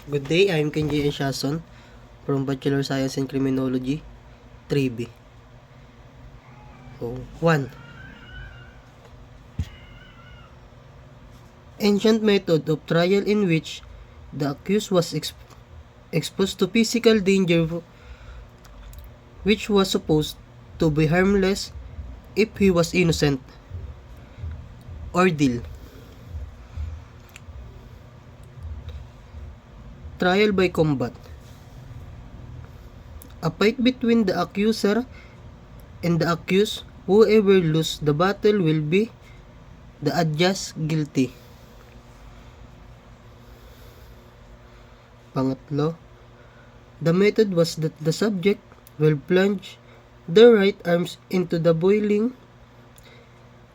Good day, I'm Kenji Eshason from Bachelor of Science in Criminology, 3B. So, 1. Ancient method of trial in which the accused was exposed to physical danger which was supposed to be harmless if he was innocent. Ordeal. Trial by combat. A fight between the accuser and the accused. Whoever loses the battle will be the adjudged guilty. Pangatlo, the method was that the subject will plunge their right arms into the boiling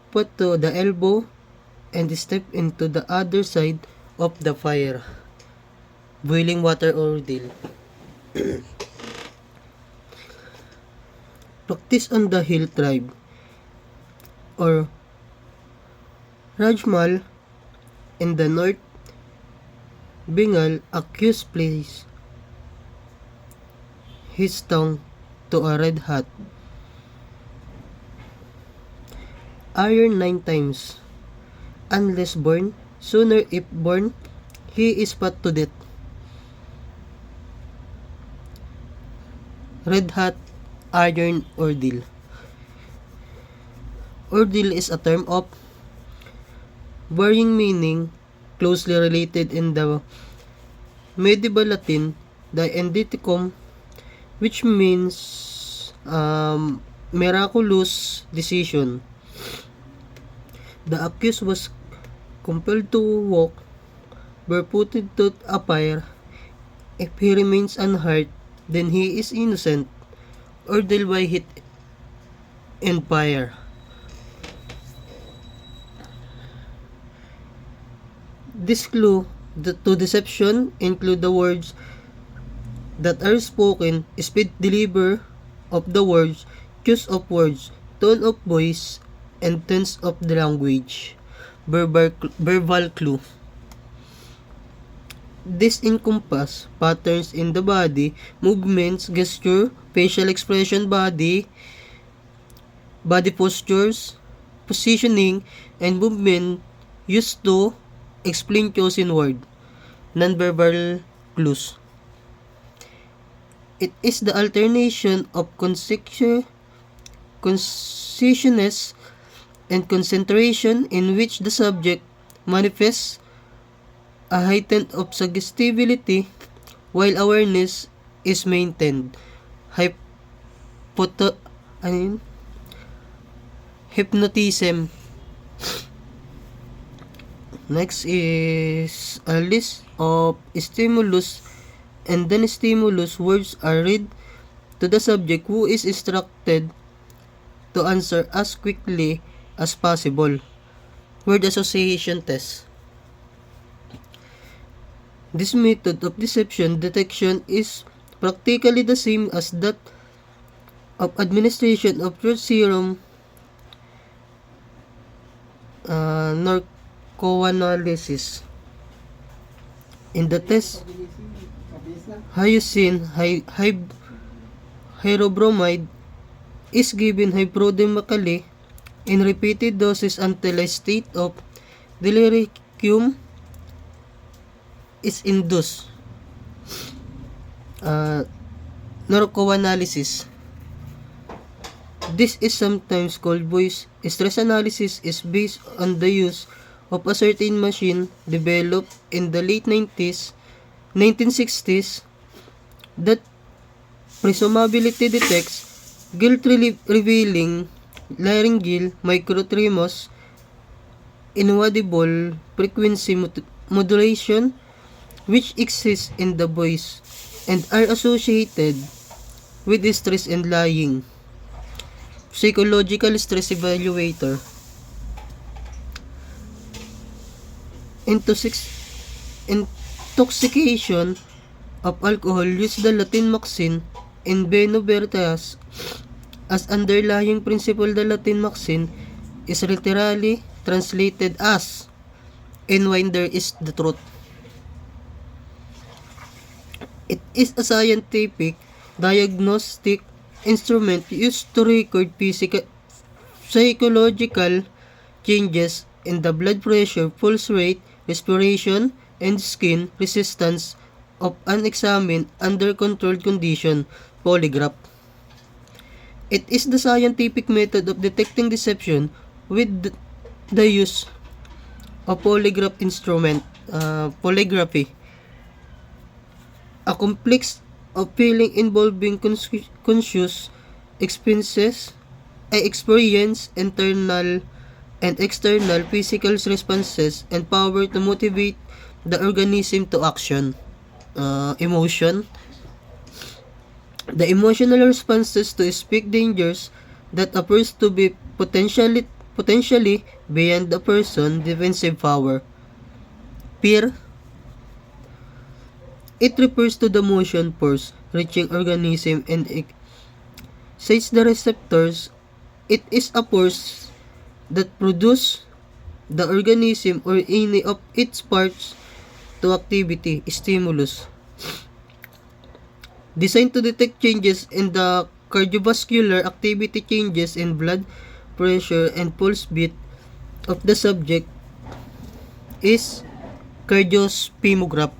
pot to the elbow and step into the other side of the fire. Boiling water ordeal. Practice on the hill tribe or Rajmal in the North Bengal. Accused placed his tongue to a red hot iron 9 times. Unless born, sooner if born, he is put to death. Red hot iron ordeal. Ordeal is a term of varying meaning closely related in the medieval Latin, the Indicum, which means miraculous decision. The accused was compelled to walk barefooted to a fire. If he remains unhurt, then he is innocent. Ordeal by heat and fire. This clue to deception include the words that are spoken, speed deliver of the words, choice of words, tone of voice, and tense of the language. Verbal clue. This encompass patterns in the body, movements, gesture, facial expression, body postures, positioning, and movement used to explain chosen word. Nonverbal clues. It is the alternation of consciousness and concentration in which the subject manifests a heightened of suggestibility while awareness is maintained. Hypnotism. Next is a list of stimulus and then stimulus words are read to the subject who is instructed to answer as quickly as possible. Word association test. This method of deception detection is practically the same as that of administration of truth serum, narcoanalysis. In the test, hyoscine hydrobromide is given hypodynamically in repeated doses until a state of delirium is induced. Narcoanalysis. This is sometimes called voice stress analysis. Is based on the use of a certain machine developed in the late 1960s that presumably detects guilt revealing laryngeal microtremors, inaudible frequency modulation which exist in the voice and are associated with stress and lying. Psychological stress evaluator. Intoxication of alcohol use the Latin maxim in Beno Veritas as underlying principle. The Latin maxim is literally translated as "in wine there is the truth." is a scientific diagnostic instrument used to record psychological changes in the blood pressure, pulse rate, respiration, and skin resistance of unexamined under controlled condition polygraph. It is the scientific method of detecting deception with the use of polygraph instrument, polygraphy, a complex of feeling involving conscious experience, internal and external physical responses, and power to motivate the organism to action. Emotion. The emotional responses to speak dangers that appears to be potentially beyond the person's defensive power. Fear. It refers to the motion force reaching organism and excites the receptors. It is a force that produces the organism or any of its parts to activity, stimulus. Designed to detect changes in the cardiovascular activity, changes in blood pressure and pulse beat of the subject is cardiospimograph.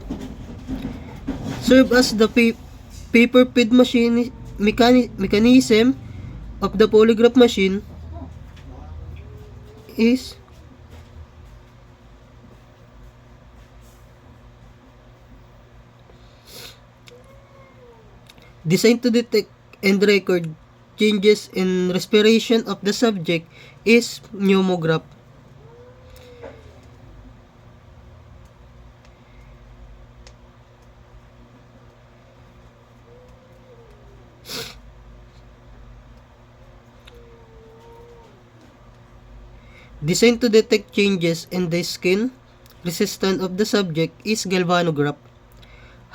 Serve as the paper feed machine mechanism of the polygraph machine is designed to detect and record changes in respiration of the subject is pneumograph. Designed to detect changes in the skin resistance of the subject is galvanograph.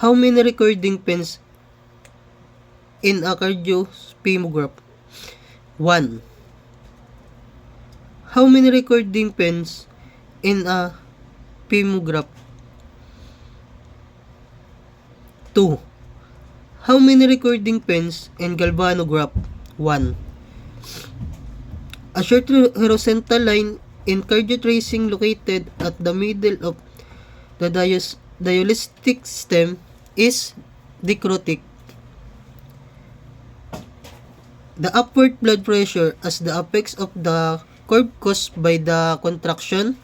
How many recording pens in a cardiospimograph? 1. How many recording pens in a spimograph? 2. How many recording pens in galvanograph? 1. A short horizontal line in cardiotracing located at the middle of the dialytic stem is dichrotic. The upward blood pressure as the apex of the curve caused by the contraction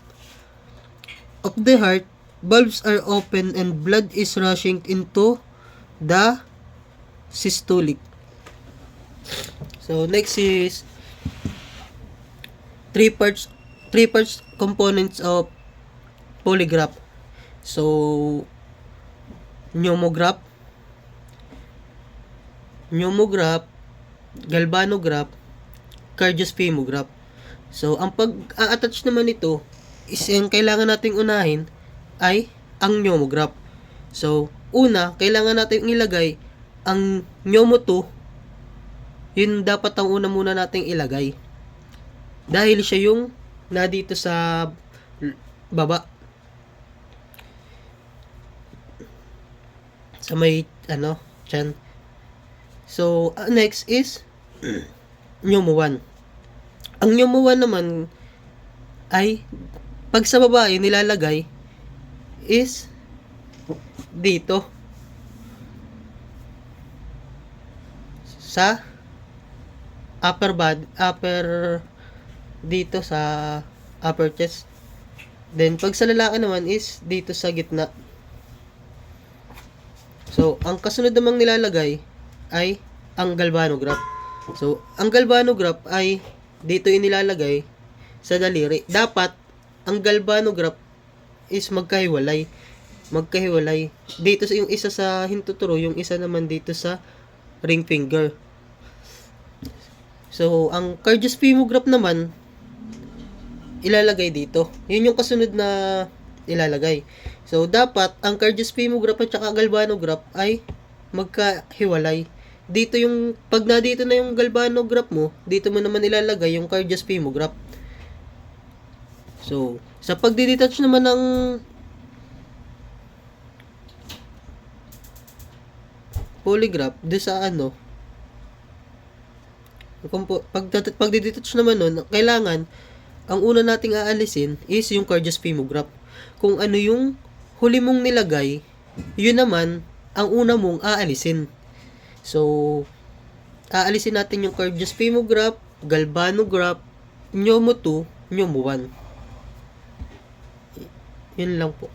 of the heart, valves are open and blood is rushing into the systolic. So next is three parts components of polygraph. So pneumograph, galvanograph, cardiospimograph. So ang pag-a-attach naman nito is yung kailangan nating unahin ay ang pneumograph. So una, kailangan nating ilagay ang pneumo 2. Yun dapat ang una muna nating ilagay. Dahil siya yung na dito sa baba. Sa may tiyan. So next is pneumo 1. Ang pneumo 1 naman ay pag sa babae nilalagay is dito sa upper dito sa upper chest. Then pag sa lalaki naman is dito sa gitna. So ang kasunod namang nilalagay ay ang galvanograph. So ang galvanograph ay dito yung nilalagay sa daliri. Dapat ang galvanograph is magkahiwalay. Dito yung isa sa hintuturo, yung isa naman dito sa ring finger. So ang cardiospimograph naman ilalagay dito. Yun yung kasunod na ilalagay. So dapat ang cardiospimograph at saka galvanograph ay magkahiwalay. Dito yung pag na dito na yung galvanograph mo, dito mo naman ilalagay yung cardiospimograph. So sa pagdi-detach naman ng polygraph do sa ano, kung pagdidetach naman nun, kailangan ang una nating aalisin is yung cardiosphemograph. Kung ano yung huli mong nilagay, yun naman ang una mong aalisin. So, aalisin natin yung cardiosphemograph, galvanograph, pneumo 2, pneumo 1. Yun lang po.